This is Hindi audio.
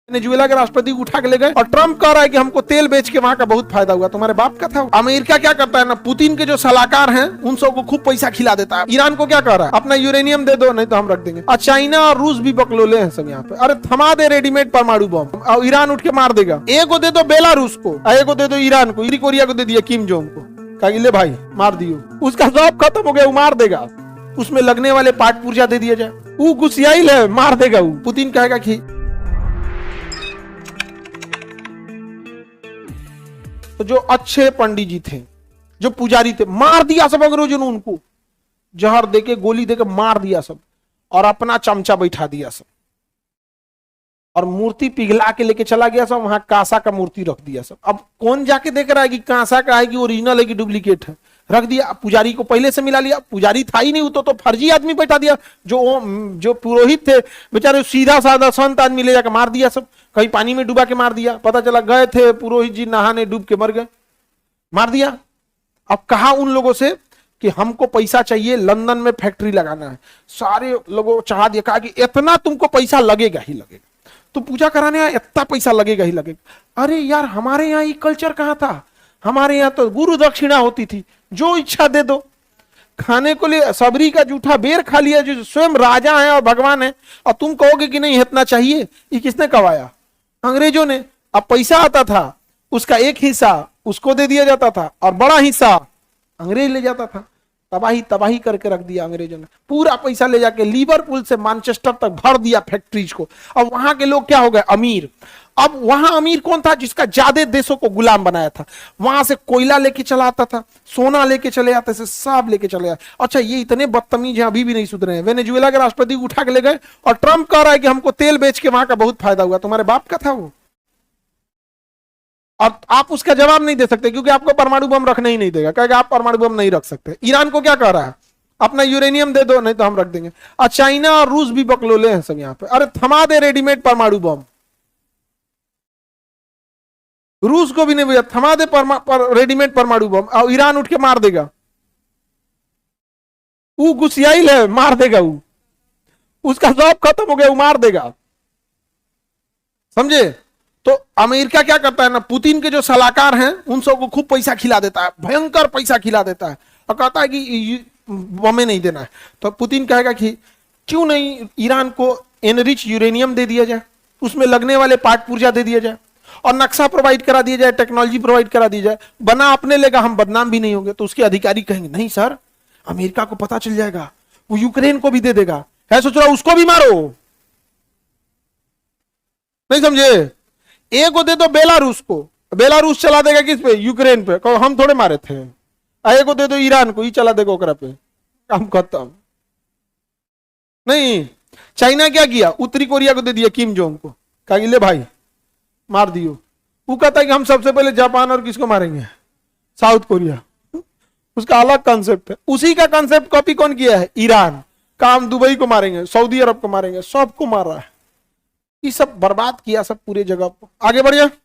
वेनेजुएला के राष्ट्रपति को उठा के ले गए और ट्रम्प कह रहा है कि हमको तेल बेच के वहां का बहुत फायदा हुआ। तुम्हारे बाप का था। अमेरिका क्या करता है ना, पुतिन के जो सलाहकार हैं उन सबको खूब पैसा खिला देता है। ईरान को क्या कह रहा है, अपना यूरेनियम दे दो नहीं तो हम रख देंगे। और चाइना और रूस भी बकलोले हैं सब यहाँ पे। अरे थमा दे रेडीमेड परमाणु बम और ईरान उठ के मार देगा। एक को दे दो बेलारूस को, एक को दे दो ईरान को, उत्तरी कोरिया को दे दिया किम जोंग को, कहा ले भाई मार दियो। उसका जॉब खत्म हो गया, वो मार देगा। उसमें लगने वाले पार्ट पुर्जा दे दिया जाए, वो गुस्सियाई है, मार देगा। वो पुतिन कहेगा कि तो जो अच्छे पंडित जी थे, जो पुजारी थे, मार दिया सब अंग्रेजों ने। उनको जहर देके गोली देके मार दिया सब और अपना चमचा बैठा दिया सब और मूर्ति पिघला के लेके चला गया सब। वहां कांसा का मूर्ति रख दिया सब। अब कौन जाके देख रहा है कि कांसा का है कि ओरिजिनल है कि डुप्लीकेट है। रख दिया, पुजारी को पहले से मिला लिया। पुजारी था ही नहीं, तो फर्जी आदमी बैठा दिया। जो पुरोहित थे बेचारे सीधा साधा संत आदमी ले जाकर मार दिया सब। कहीं पानी में डुबा के मार दिया, पता चला गए थे पुरोहित जी नहाने, डूब के मर गए, मार दिया। अब कहा उन लोगों से कि हमको पैसा चाहिए, लंदन में फैक्ट्री लगाना है। सारे लोगों चाह दिया, कहा कि इतना तुमको पैसा लगेगा ही लगेगा, तो पूजा कराने आया, इतना पैसा लगेगा ही लगेगा। अरे यार हमारे यहाँ ये कल्चर कहाँ था, हमारे यहाँ तो गुरु दक्षिणा होती थी, जो इच्छा दे दो। खाने को लिए सबरी का जूठा बेर खा लिया, जो स्वयं राजा है और भगवान है, और तुम कहोगे कि नहीं इतना चाहिए। ये किसने कवाया? अंग्रेजों ने। अब पैसा आता था, उसका एक हिस्सा उसको दे दिया जाता था और बड़ा हिस्सा अंग्रेज ले जाता था। तबाही तबाही करके रख दिया अंग्रेजों ने। पूरा पैसा ले जाके लिवरपूल से मैनचेस्टर तक भर दिया फैक्ट्रीज को। अब वहां के लोग क्या हो गए, अमीर। अब वहां अमीर कौन था? जिसका ज्यादा देशों को गुलाम बनाया था। वहां से कोयला लेके चला आता था, सोना लेके चले आते थे, सब लेके चले आए। अच्छा ये इतने बदतमीज हैं, अभी भी नहीं सुधरे हैं। वेनेजुएला के राष्ट्रपति को उठा के ले गए और ट्रम्प कह रहा है कि हमको तेल बेच के वहां का बहुत फायदा हुआ। तुम्हारे बाप का था वो। और आप उसका जवाब नहीं दे सकते क्योंकि आपको परमाणु बम रखने ही नहीं देगा। कहेगा आप परमाणु बम नहीं रख सकते। ईरान को क्या कह रहा है, अपना यूरेनियम दे दो नहीं तो हम रख देंगे। और चाइना और रूस भी बकलोले हैं सब यहाँ पे। अरे थमा दे रेडीमेड परमाणु बम। रूस को भी नहीं भैया, थमा दे रेडीमेड परमाणु बम और ईरान उठ के मार देगा। वो गुस्सियाई है, मार देगा। वो उसका जॉब खत्म हो गया, वो मार देगा। समझे? तो अमेरिका क्या करता है ना, पुतिन के जो सलाहकार हैं उन सबको खूब पैसा खिला देता है, भयंकर पैसा खिला देता है, और कहता है कि बमें नहीं देना है। तो पुतिन कहेगा कि क्यों नहीं ईरान को एनरिच यूरेनियम दे दिया जाए, उसमें लगने वाले पार्ट पुर्जा दे दिया जाए और नक्शा प्रोवाइड करा दिया जाए, टेक्नोलॉजी प्रोवाइड करा दी जाए। बना अपने लेगा, हम बदनाम भी नहीं होंगे। तो उसके अधिकारी कहेंगे नहीं सर, अमेरिका को पता चल जाएगा, वो यूक्रेन को भी दे देगा। है सोच रहा उसको भी मारो। नहीं समझे? एक को दे दो बेलारूस को, बेलारूस चला देगा किस पे? यूक्रेन पे। कहो हम थोड़े मारे थे। एक को दे दो ईरान को, ये चला देगा ओकरा पे, काम खत्म। नहीं, चाइना क्या किया, उत्तरी कोरिया को दे दिया किम जोंग को, कहा ले भाई मार दियो। वो कहता है कि हम सबसे पहले जापान और किसको मारेंगे, साउथ कोरिया। उसका अलग कंसेप्ट है। उसी का कंसेप्ट कॉपी कौन किया है? ईरान का। हम दुबई को मारेंगे, सऊदी अरब को मारेंगे, सबको मार रहा है। ये सब बर्बाद किया सब पूरे जगह को। आगे बढ़िए।